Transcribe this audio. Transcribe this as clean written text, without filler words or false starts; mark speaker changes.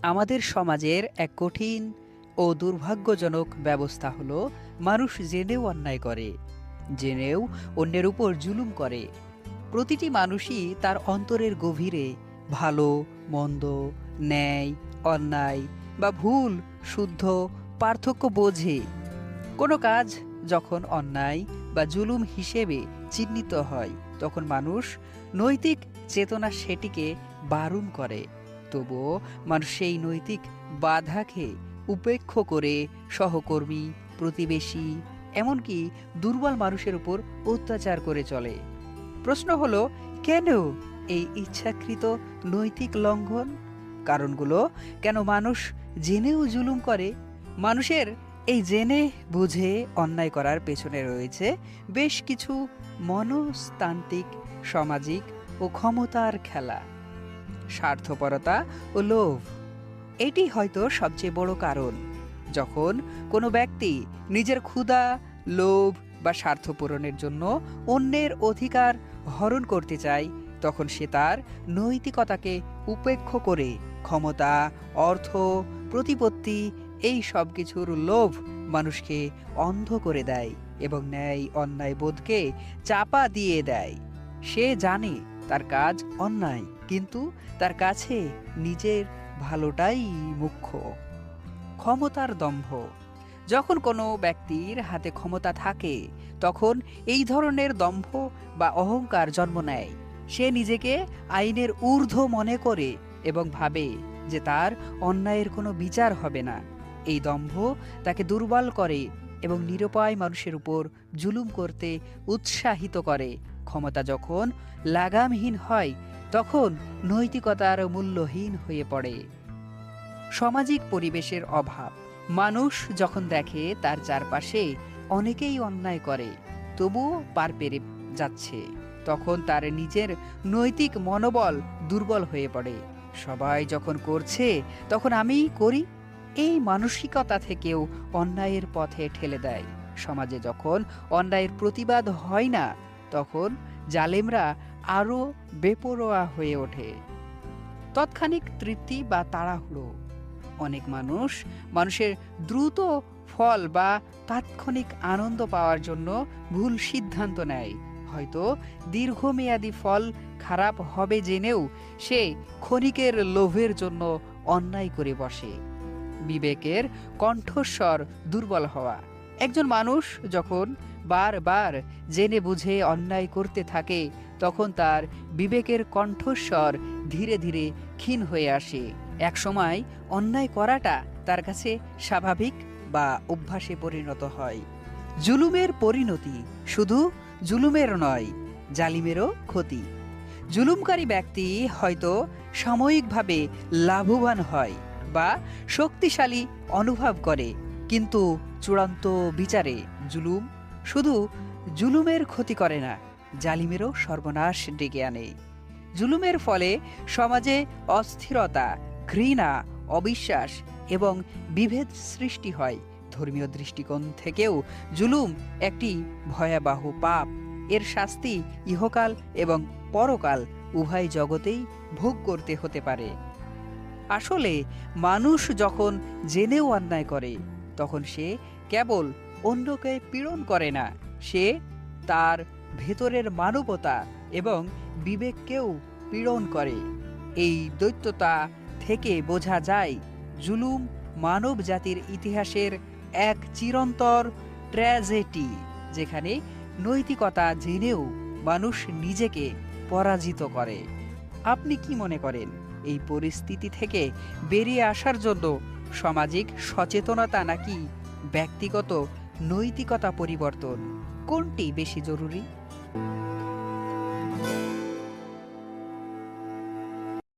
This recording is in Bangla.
Speaker 1: আমাদের সমাজের এক কঠিন ও দুর্ভাগ্যজনক ব্যবস্থা হলো মানুষ জেনেও অন্যায় করে, জেনেও অন্যের উপর জুলুম করে। প্রতিটি মানুষই তার অন্তরের গভীরে ভালো মন্দ, ন্যায় অন্যায় বা ভুল শুদ্ধ পার্থক্য বোঝে। কোনো কাজ যখন অন্যায় বা জুলুম হিসেবে চিহ্নিত হয়, তখন মানুষ নৈতিক চেতনা সেটিকে বারণ করে। তবুও মানুষ সেই নৈতিক বাধাকে উপেক্ষা করে সহকর্মী, প্রতিবেশী, এমনকি দুর্বল মানুষের উপর অত্যাচার করে চলে। প্রশ্ন হলো, কেন এই ইচ্ছাকৃত নৈতিক লঙ্ঘন? কারণগুলো: কেন মানুষ জেনেও জুলুম করে? মানুষের এই জেনে বুঝে অন্যায় করার পেছনে রয়েছে বেশ কিছু মনস্তান্ত্রিক, সামাজিক ও ক্ষমতার খেলা। স্বার্থপরতা ও লোভ এটি হয়তো সবচেয়ে বড় কারণ। যখন কোনো ব্যক্তি নিজের ক্ষুধা, লোভ বা স্বার্থ পূরণের জন্য অন্যের অধিকার হরণ করতে চায়, তখন সে তার নৈতিকতাকে উপেক্ষা করে ক্ষমতা, অর্থ, প্রতিপত্তি এই সব কিছুর লোভ মানুষকে অন্ধ করে দেয় এবং ন্যায় অন্যায় বোধকে চাপা দিয়ে দেয়। সে জানে তার কাজ অন্যায়, কিন্তু তার কাছে নিজের ভালোটাই মুখ্য। ক্ষমতার দম্ভ: যখন কোনো ব্যক্তির হাতে ক্ষমতা থাকে, তখন এই ধরনের দম্ভ বা অহংকার জন্ম নেয়। সে নিজেকে আইনের ঊর্ধ্ব মনে করে এবং ভাবে যে তার অন্যায়ের কোনো বিচার হবে না। এই দম্ভ তাকে দুর্বল করে এবং নিরুপায় মানুষের উপর জুলুম করতে উৎসাহিত করে। ক্ষমতা যখন লাগামহীন হয়, তখন নৈতিকতার মূল্যহীন হয়ে পড়ে। সামাজিক পরিবেশের অভাব: মানুষ যখন দেখে তার চারপাশে অনেকেই অন্যায় করে, তবুও পার পেরে যাচ্ছে, তখন তার নিজের নৈতিক মনোবল দুর্বল হয়ে পড়ে। সবাই যখন করছে, তখন আমিই করি, এই মানসিকতা থেকেও অন্যায়ের পথে ঠেলে দেয়। সমাজে যখন অন্যায়ের প্রতিবাদ হয় না, তখন জালেমরা আরও বেপরোয়া হয়ে ওঠে। তৎক্ষণিক তৃপ্তি বা তাড়াহুড়ো: অনেক মানুষের দ্রুত ফল বা তাৎক্ষণিক আনন্দ পাওয়ার জন্য ভুল সিদ্ধান্ত নেয়। হয়তো দীর্ঘমেয়াদী ফল খারাপ হবে জেনেও সে ক্ষণিকের লোভের জন্য অন্যায় করে বসে। বিবেকের কণ্ঠস্বর দুর্বল হওয়া: একজন মানুষ যখন বারবার জেনে বুঝে অন্যায় করতে থাকে, তখন তার বিবেকের কণ্ঠস্বর ধীরে ধীরে ক্ষীণ হয়ে আসে। একসময় অন্যায় করাটা তার কাছে স্বাভাবিক বা অভ্যাসে পরিণত হয়। জুলুমের পরিণতি শুধু জুলুমের নয়, জালিমেরও ক্ষতি। জুলুমকারী ব্যক্তি হয়তো সাময়িকভাবে লাভবান হয় বা শক্তিশালী অনুভব করে, কিন্তু চূড়ান্ত বিচারে জুলুম শুধু জুলুমের ক্ষতি করে না, জালিমেরও সর্বনাশ ডেকে আনে। জুলুমের ফলে সমাজে অস্থিরতা, ঘৃণা, অবিশ্বাস এবং বিভেদ সৃষ্টি হয়। ধর্মীয় দৃষ্টিকোণ থেকেও জুলুম একটি ভয়াবহ পাপ। এর শাস্তি ইহকাল এবং পরকাল উভয় জগতেই ভোগ করতে হতে পারে। আসলে মানুষ যখন জেনেও অন্যায় করে, তখন সে কেবল অন্যকে পীড়ন করে না, সে তার ভেতরের মানবতা এবং বিবেককেও পীড়ন করে। এই দ্বৈততা থেকে বোঝা যায় জুলুম মানব জাতির ইতিহাসের এক চিরন্তর ট্র্যাজেডি, যেখানে নৈতিকতা জেনেও মানুষ নিজেকে পরাজিত করে। আপনি কি মনে করেন, এই পরিস্থিতি থেকে বেরিয়ে আসার জন্য সামাজিক সচেতনতা নাকি ব্যক্তিগত নৈতিকতা পরিবর্তন, কোনটি বেশি জরুরি?